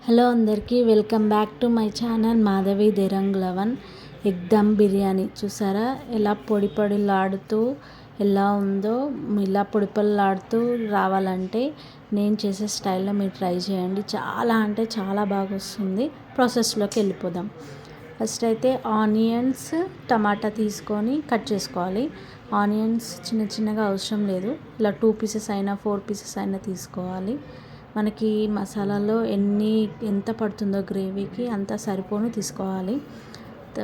Hello అందరికీ welcome back to my channel Madhavi దేరంగ్ లవన్. ఎగ్ దమ్ బిర్యానీ చూసారా ఎలా పొడి పొడిలాడుతూ ఎలా ఉందో. ఇలా పొడి పొడిలాడుతూ రావాలంటే నేను చేసే స్టైల్లో మీరు ట్రై చేయండి. చాలా అంటే చాలా బాగా వస్తుంది. ప్రాసెస్లోకి వెళ్ళిపోదాం. ఫస్ట్ అయితే ఆనియన్స్ టమాటా తీసుకొని కట్ చేసుకోవాలి. ఆనియన్స్ చిన్న చిన్నగా అవసరం లేదు, ఇలా 2 పీసెస్ అయినా 4 పీసెస్ అయినా తీసుకోవాలి. మనకి మసాలాలో ఎంత పడుతుందో గ్రేవీకి అంత సరిపోను తీసుకోవాలి.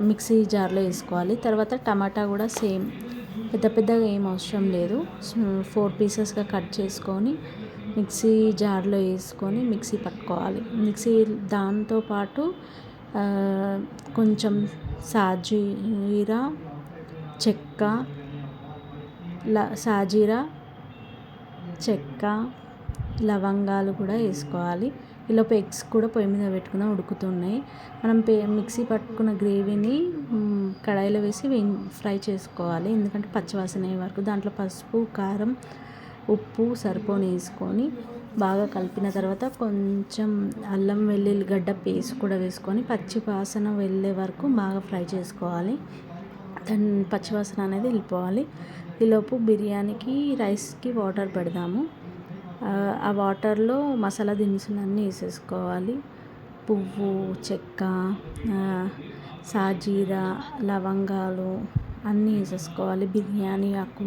మిక్సీ జార్లో వేసుకోవాలి. తర్వాత టమాటా కూడా సేమ్ పెద్ద పెద్దగా ఏం అవసరం లేదు, 4 పీసెస్గా కట్ చేసుకొని మిక్సీ జార్లో వేసుకొని మిక్సీ పట్టుకోవాలి. దాంతోపాటు కొంచెం సాజీరా చెక్క లవంగాలు కూడా వేసుకోవాలి. ఈలోపు ఎగ్స్ కూడా పొయ్యి మీద పెట్టుకుని ఉడుకుతున్నాయి. మనం మిక్సీ పట్టుకున్న గ్రేవీని కడాయిలో వేసి ఫ్రై చేసుకోవాలి. ఎందుకంటే పచ్చివాసన అయ్యే వరకు దాంట్లో పసుపు, కారం, ఉప్పు సరిపోని వేసుకొని బాగా కలిపిన తర్వాత కొంచెం అల్లం వెల్లుల్లి గడ్డ పేస్ట్ కూడా వేసుకొని పచ్చి వాసన వెళ్ళే వరకు బాగా ఫ్రై చేసుకోవాలి. దాని పచ్చివాసన అనేది వెళ్ళిపోవాలి. ఈలోపు బిర్యానీకి రైస్కి వాటర్ పెడదాము. ఆ వాటర్లో మసాలా దినుసులన్నీ వేసేసుకోవాలి. పువ్వు, చెక్క, సాజీరా, లవంగాలు అన్నీ వేసేసుకోవాలి. బిర్యానీ ఆకు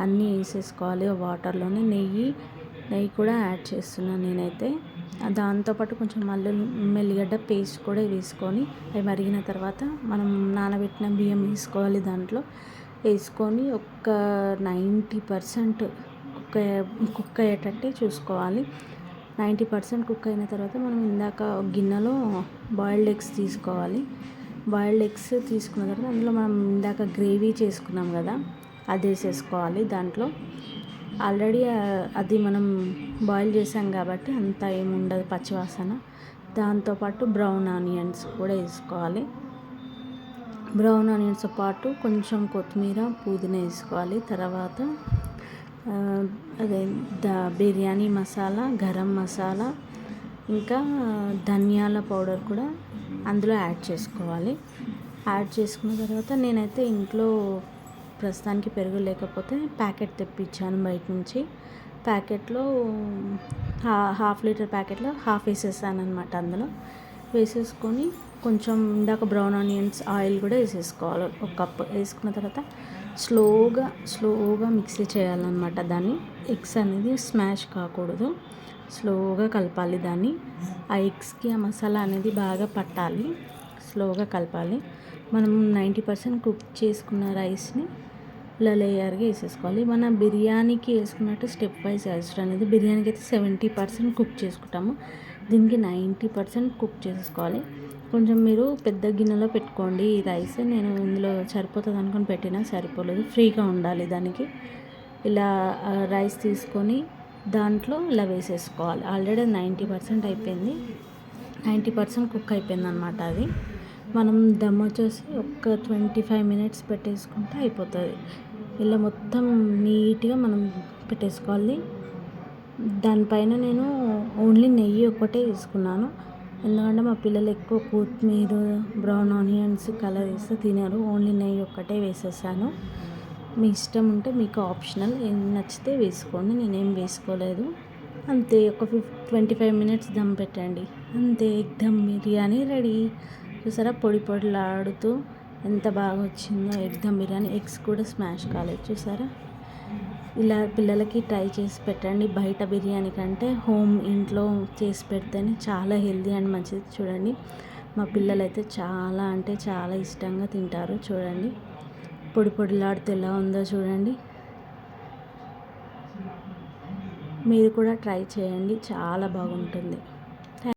అన్నీ వేసేసుకోవాలి. వాటర్లోనే నెయ్యి కూడా యాడ్ చేస్తున్నాను నేనైతే. దాంతోపాటు కొంచెం మెల్లిగడ్డ పేస్ట్ కూడా వేసుకొని అవి మరిగిన తర్వాత మనం నానబెట్టిన బియ్యం వేసుకోవాలి. దాంట్లో వేసుకొని ఒక 90% కుక్ అయ్యేటట్టే చూసుకోవాలి. 90% కుక్ అయిన తర్వాత మనం ఇందాక గిన్నెలో బాయిల్డ్ ఎగ్స్ తీసుకోవాలి. బాయిల్డ్ ఎగ్స్ తీసుకున్న తర్వాత అందులో మనం ఇందాక గ్రేవీ చేసుకున్నాం కదా, అది వేసేసుకోవాలి. దాంట్లో ఆల్రెడీ అది మనం బాయిల్ చేసాం కాబట్టి అంత ఏముండదు పచ్చివాసన. దాంతోపాటు బ్రౌన్ ఆనియన్స్ కూడా వేసుకోవాలి. బ్రౌన్ ఆనియన్స్తో పాటు కొంచెం కొత్తిమీర, పుదీనా వేసుకోవాలి. తర్వాత బిర్యానీ మసాలా, గరం మసాలా, ఇంకా ధనియాల పౌడర్ కూడా అందులో యాడ్ చేసుకోవాలి. యాడ్ చేసుకున్న తర్వాత నేనైతే ఇంట్లో ప్రస్తుతానికి పెరుగు లేకపోతే ప్యాకెట్ తెప్పించాను బయట నుంచి. ప్యాకెట్లో హాఫ్ లీటర్ ప్యాకెట్లో హాఫ్ వేసేసాను అనమాట. అందులో వేసేసుకొని కొంచెం ఇందాక బ్రౌన్ ఆనియన్స్ ఆయిల్ కూడా వేసేసుకోవాలి. ఒక కప్ వేసుకున్న తర్వాత స్లోగా మిక్సీ చేయాలన్నమాట. దాన్ని ఎగ్స్ అనేది స్మాష్ కాకూడదు, స్లోగా కలపాలి దాన్ని. ఆ ఎగ్స్కి ఆ మసాలా అనేది బాగా పట్టాలి, స్లోగా కలపాలి. మనం 90% కుక్ చేసుకున్న రైస్ని ఇలా లేయర్గా వేసేసుకోవాలి. మన బిర్యానీకి వేసుకున్నట్టు స్టెప్ వైజ్ అవసరం లేదు. బిర్యానీకి అయితే 70% కుక్ చేసుకుంటాము, దీనికి 90% కుక్ చేసుకోవాలి. కొంచెం మీరు పెద్ద గిన్నెలో పెట్టుకోండి ఈ రైస్. నేను ఇందులో సరిపోతుంది అనుకుని పెట్టినా సరిపోలేదు, ఫ్రీగా ఉండాలి దానికి. ఇలా రైస్ తీసుకొని దాంట్లో ఇలా వేసేసుకోవాలి. ఆల్రెడీ 90% అయిపోయింది, 90% కుక్ అయిపోయింది అనమాట. అది మనం దమ్ వచ్చేసి ఒక 25 minutes పెట్టేసుకుంటే అయిపోతుంది. ఇలా మొత్తం నీట్గా మనం పెట్టేసుకోవాలి. దానిపైన నేను ఓన్లీ నెయ్యి ఒక్కటే వేసుకున్నాను, ఎందుకంటే మా పిల్లలు ఎక్కువ కొత్తిమీర, బ్రౌన్ ఆనియన్స్ కలర్ వేస్తే తినరు. ఓన్లీ నెయ్యి ఒక్కటే వేసేసాను. మీ ఇష్టం ఉంటే మీకు ఆప్షనల్, ఏం నచ్చితే వేసుకోండి, నేనేం వేసుకోలేదు. అంతే, ఒక 25 minutes దమ్ పెట్టండి, అంతే. Egg dum biryani ready. చూసారా పొడి పొడిలాడుతూ ఎంత బాగా వచ్చిందో ఎగ్ దమ్ బిర్యానీ. ఎగ్స్ కూడా స్మాష్ కాలేదు చూసారా. ఇలా పిల్లలకి ట్రై చేసి పెట్టండి. బయట బిర్యానీ కంటే ఇంట్లో చేసి పెడితేనే చాలా హెల్దీ అండ్ మంచిది. చూడండి మా పిల్లలు అయితే చాలా అంటే చాలా ఇష్టంగా తింటారు. చూడండి పొడి పొడిలాడితే ఎలా ఉందో చూడండి. మీరు కూడా ట్రై చేయండి, చాలా బాగుంటుంది.